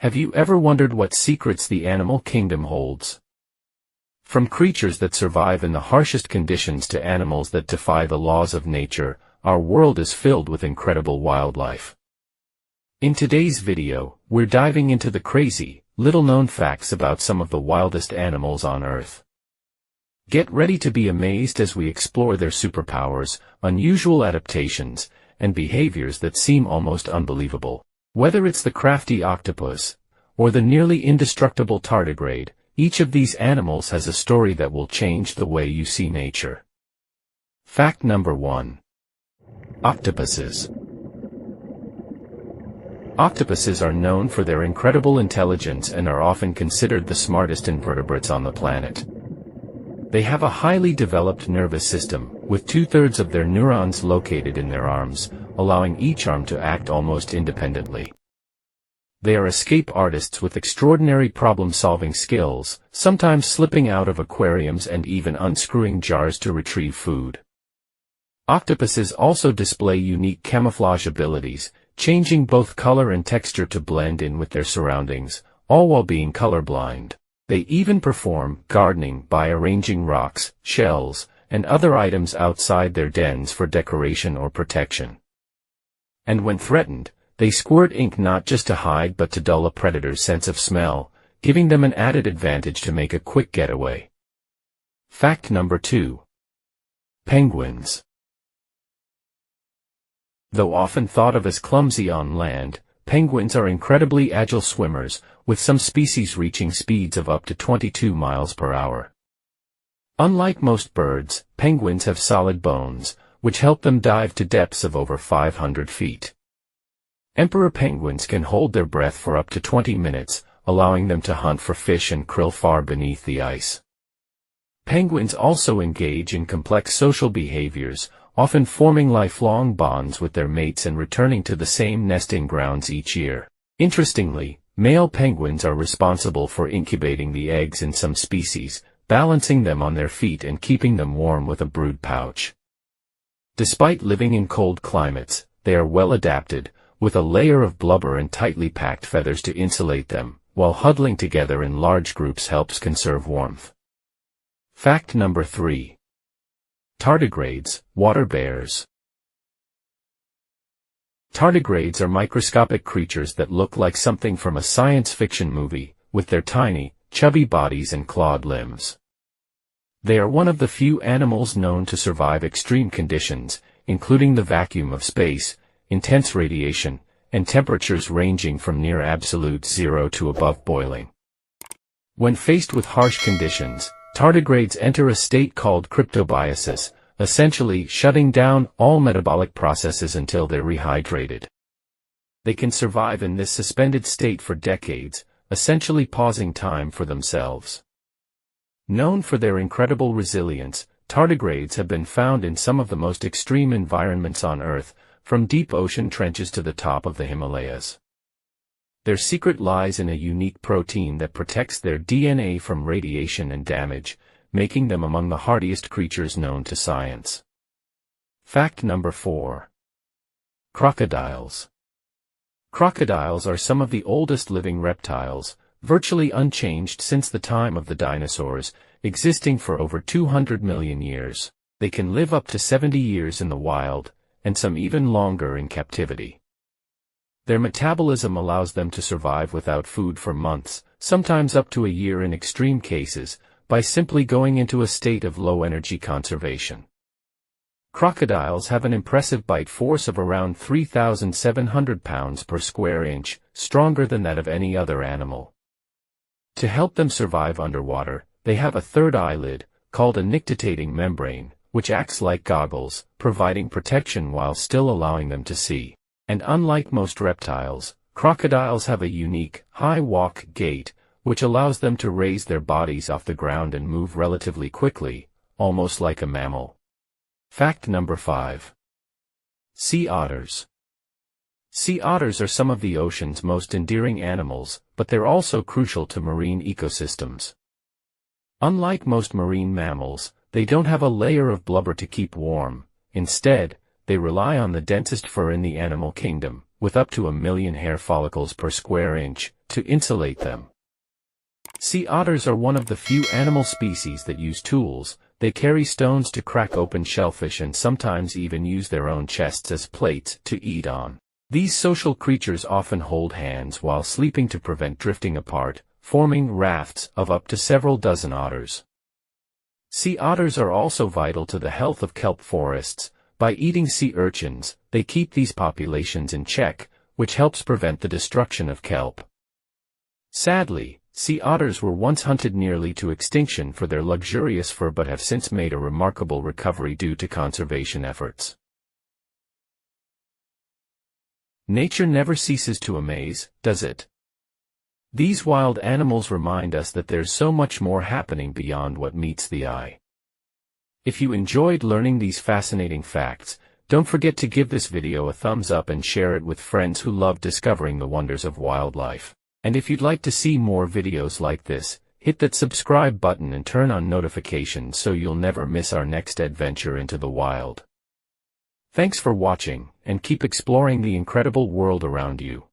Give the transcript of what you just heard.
Have you ever wondered what secrets the animal kingdom holds? From creatures that survive in the harshest conditions to animals that defy the laws of nature, our world is filled with incredible wildlife. In today's video, we're diving into the crazy, little-known facts about some of the wildest animals on Earth. Get ready to be amazed as we explore their superpowers, unusual adaptations, and behaviors that seem almost unbelievable. Whether it's the crafty octopus, or the nearly indestructible tardigrade, each of these animals has a story that will change the way you see nature. Fact number 1. Octopuses. Octopuses are known for their incredible intelligence and are often considered the smartest invertebrates on the planet. They have a highly developed nervous system, with 2/3 of their neurons located in their arms, allowing each arm to act almost independently. They are escape artists with extraordinary problem-solving skills, sometimes slipping out of aquariums and even unscrewing jars to retrieve food. Octopuses also display unique camouflage abilities, changing both color and texture to blend in with their surroundings, all while being colorblind. They even perform gardening by arranging rocks, shells, and other items outside their dens for decoration or protection. And when threatened, they squirt ink not just to hide but to dull a predator's sense of smell, giving them an added advantage to make a quick getaway. Fact number 2. Penguins. Though often thought of as clumsy on land, penguins are incredibly agile swimmers, with some species reaching speeds of up to 22 miles per hour. Unlike most birds, penguins have solid bones, which help them dive to depths of over 500 feet. Emperor penguins can hold their breath for up to 20 minutes, allowing them to hunt for fish and krill far beneath the ice. Penguins also engage in complex social behaviors, often forming lifelong bonds with their mates and returning to the same nesting grounds each year. Interestingly, male penguins are responsible for incubating the eggs in some species, balancing them on their feet and keeping them warm with a brood pouch. Despite living in cold climates, they are well adapted, with a layer of blubber and tightly packed feathers to insulate them, while huddling together in large groups helps conserve warmth. Fact number 3. Tardigrades, water bears. Tardigrades are microscopic creatures that look like something from a science fiction movie, with their tiny, chubby bodies and clawed limbs. They are one of the few animals known to survive extreme conditions, including the vacuum of space, intense radiation, and temperatures ranging from near absolute zero to above boiling. When faced with harsh conditions, tardigrades enter a state called cryptobiosis, essentially shutting down all metabolic processes until they're rehydrated. They can survive in this suspended state for decades, essentially pausing time for themselves. Known for their incredible resilience, tardigrades have been found in some of the most extreme environments on Earth, from deep ocean trenches to the top of the Himalayas. Their secret lies in a unique protein that protects their DNA from radiation and damage, making them among the hardiest creatures known to science. Fact number 4. Crocodiles. Crocodiles are some of the oldest living reptiles, virtually unchanged since the time of the dinosaurs, existing for over 200 million years. They can live up to 70 years in the wild, and some even longer in captivity. Their metabolism allows them to survive without food for months, sometimes up to a year in extreme cases, by simply going into a state of low-energy conservation. Crocodiles have an impressive bite force of around 3,700 pounds per square inch, stronger than that of any other animal. To help them survive underwater, they have a third eyelid, called a nictitating membrane, which acts like goggles, providing protection while still allowing them to see. And unlike most reptiles, crocodiles have a unique, high walk gait, which allows them to raise their bodies off the ground and move relatively quickly, almost like a mammal. Fact number 5. Sea otters. Sea otters are some of the ocean's most endearing animals, but they're also crucial to marine ecosystems. Unlike most marine mammals, they don't have a layer of blubber to keep warm. Instead, they rely on the densest fur in the animal kingdom, with up to 1 million hair follicles per square inch, to insulate them. Sea otters are one of the few animal species that use tools. They carry stones to crack open shellfish and sometimes even use their own chests as plates to eat on. These social creatures often hold hands while sleeping to prevent drifting apart, forming rafts of up to several dozen otters. Sea otters are also vital to the health of kelp forests. By eating sea urchins, they keep these populations in check, which helps prevent the destruction of kelp. Sadly, sea otters were once hunted nearly to extinction for their luxurious fur but have since made a remarkable recovery due to conservation efforts. Nature never ceases to amaze, does it? These wild animals remind us that there's so much more happening beyond what meets the eye. If you enjoyed learning these fascinating facts, don't forget to give this video a thumbs up and share it with friends who love discovering the wonders of wildlife. And if you'd like to see more videos like this, hit that subscribe button and turn on notifications so you'll never miss our next adventure into the wild. Thanks for watching, and keep exploring the incredible world around you.